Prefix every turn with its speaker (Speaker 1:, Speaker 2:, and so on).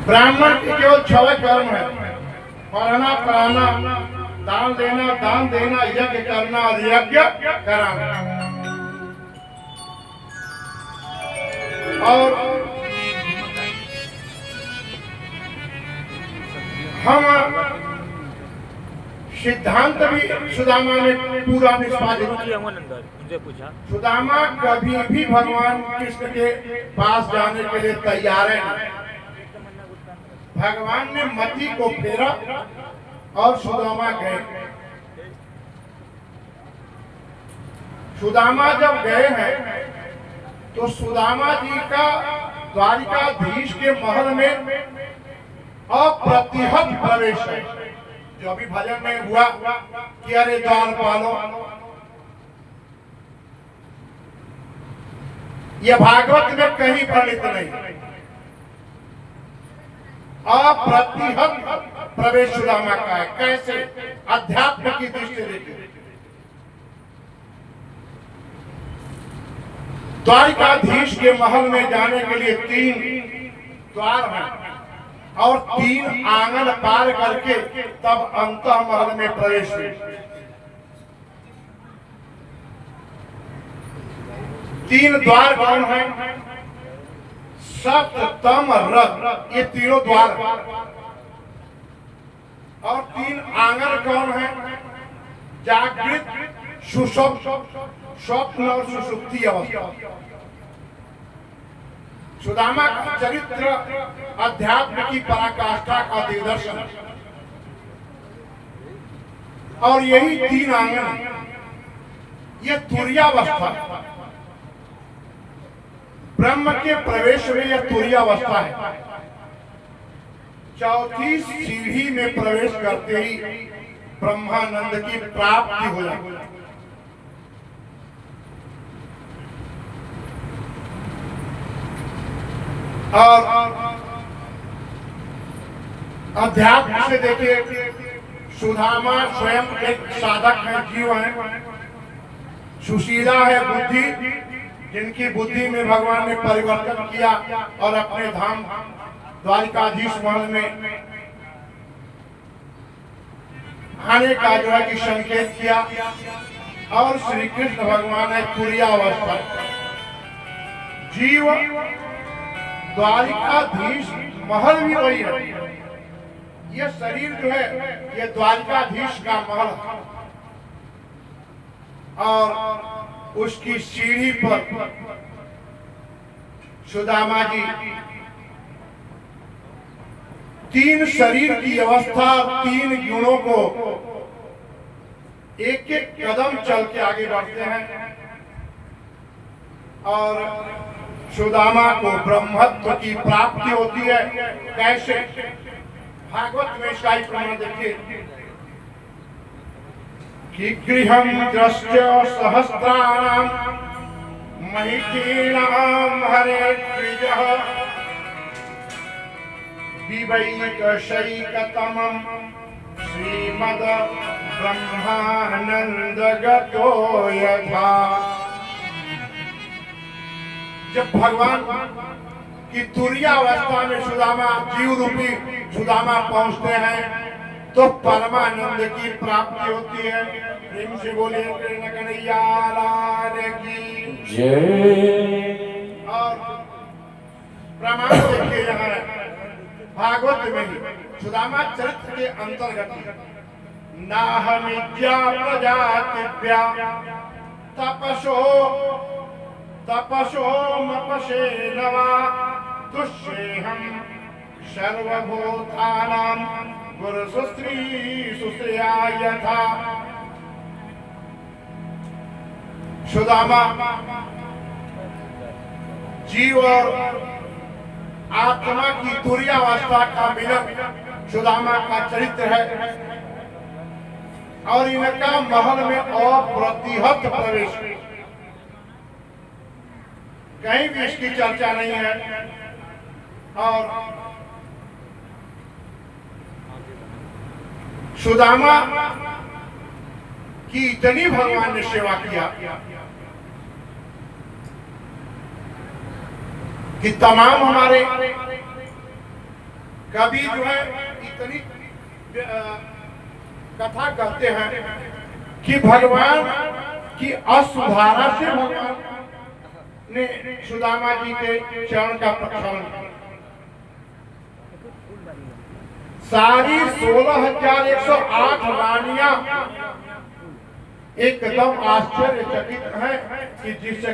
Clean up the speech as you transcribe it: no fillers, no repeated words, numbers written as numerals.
Speaker 1: ब्राह्मण के केवल 6 कर्म है, पढ़ना पढ़ाना, दान देना, यज्ञ करना और यज्ञ कराना। और हम सिद्धांत भी सुदामा ने पूरा निष्पादित किया। सुदामा कभी भी भगवान कृष्ण के पास जाने के लिए तैयार है। भगवान ने मति को फेरा और सुदामा गए। सुदामा जब गए हैं तो सुदामा जी का द्वारिकाधीश के महल में अप्रतिहत प्रवेश है। जो अभी भजन में हुआ कि अरे द्वारपालो, यह भागवत में कहीं वर्णित नहीं। अप्रतिहत प्रवेश सुदामा का है। कैसे? अध्यात्म की दृष्टि देखिए। द्वारिकाधीश के महल में जाने के लिए 3 द्वार हैं और 3 आंगन पार करके तब अंतः महल में प्रवेश हुए। 3 द्वार कौन है? सत, तम, रज, ये तीनों द्वार। और 3 आंगन कौन है? जागृत, सुषुप्त, स्वप्न और सुषुप्ति अवस्था। सुदामा का चरित्र अध्यात्म की पराकाष्ठा का दिग्दर्शन। और यही 3 आंगन, ये तुर्यावस्था, ब्रह्म के प्रवेश में यह तुर्यावस्था है। 4थी सीढ़ी में प्रवेश करते ही ब्रह्मानंद की प्राप्ति हो जाती है। और अध्यात्म से देखिए, सुदामा स्वयं एक साधक है, जीव है, सुशीला है बुद्धि, जिनकी बुद्धि में भगवान ने परिवर्तन किया और अपने धाम द्वारिकाधीश महल में आने का जो है कि संकेत किया। और श्री कृष्ण भगवान है तुर्यावस्था। जीव द्वारिकाधीश महल भी वही है। ये शरीर जो है ये द्वारिकाधीश का महल है। और उसकी सीढ़ी पर सुदामा जी 3 शरीर की अवस्था, 3 गुणों को एक-एक कदम चल के आगे बढ़ते हैं। और सुदामा को ब्रह्मत्व की प्राप्ति होती है। कैसे? भागवत में इसका प्रमाण देखिए कि गृहं दृश्य सहस्राणाम महिषीणाम हरे द्विजः विवैकशैकतमं श्रीमद् ब्रह्मानंद गतो यथा। जब भगवान की तुर्यावस्था में सुदामा, जीव रूपी सुदामा पहुंचते हैं तो परमानंद की प्राप्ति होती है। प्रेम से बोले कृष्ण कन्हैया लाल की जय। और प्रमाण देखिए यहाँ भागवत में ही सुदामा चरित्र के अंतर्गत नाहमिज्या प्रजातिभ्या तपसो मपसे नवा तुष्येहं सर्वभूतानां गुरुसुस्त्री सुश्रिया यथा। सुदामा जीव और आत्मा की तुर्यावस्था का मिलन सुदामा का चरित्र है। और इनका महल में अप्रतिहत प्रवेश, कहीं भी इसकी चर्चा नहीं है। और सुदामा की इतनी भगवान ने सेवा किया कि तमाम हमारे कवि जो है इतनी कथा कहते हैं कि भगवान की अश्रुधारा से भगवान ने सुदामा जी के चरण का प्रक्षालन किया। सारी 16,108 रानियां एकदम आश्चर्यचकित हैं कि जिससे